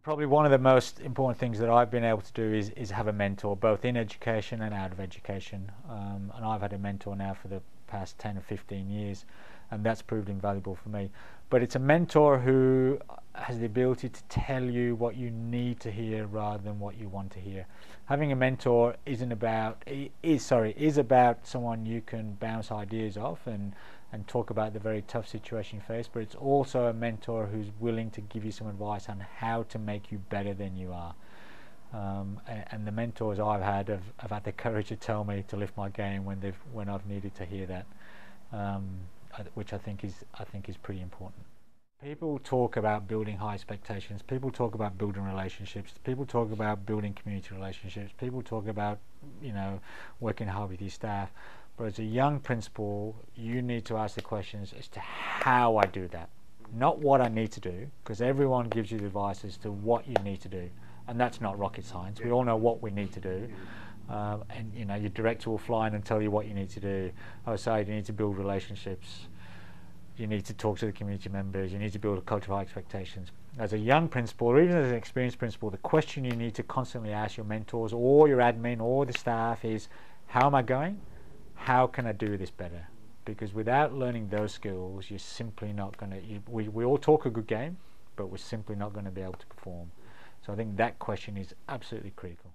Probably one of the most important things that I've been able to do is have a mentor, both in education and out of education. And I've had a mentor now for the past 10 or 15 years, and that's proved invaluable for me. But it's a mentor who has the ability to tell you what you need to hear rather than what you want to hear. Having a mentor is about someone you can bounce ideas off and talk about the very tough situation you face, but it's also a mentor who's willing to give you some advice on how to make you better than you are. And the mentors I've had have had the courage to tell me to lift my game when I've needed to hear that, which I think is pretty important. People talk about building high expectations. People talk about building relationships. People talk about building community relationships. People talk about working hard with your staff. But as a young principal, you need to ask the questions as to how I do that, not what I need to do, because everyone gives you the advice as to what you need to do, and that's not rocket science. We all know what we need to do, and your director will fly in and tell you what you need to do. Oh, Saeed, you need to build relationships. You need to talk to the community members. You need to build a culture of high expectations. As a young principal, or even as an experienced principal, the question you need to constantly ask your mentors or your admin or the staff is, how am I going? How can I do this better? Because without learning those skills, you're simply not going to, we all talk a good game, but we're simply not going to be able to perform. So I think that question is absolutely critical.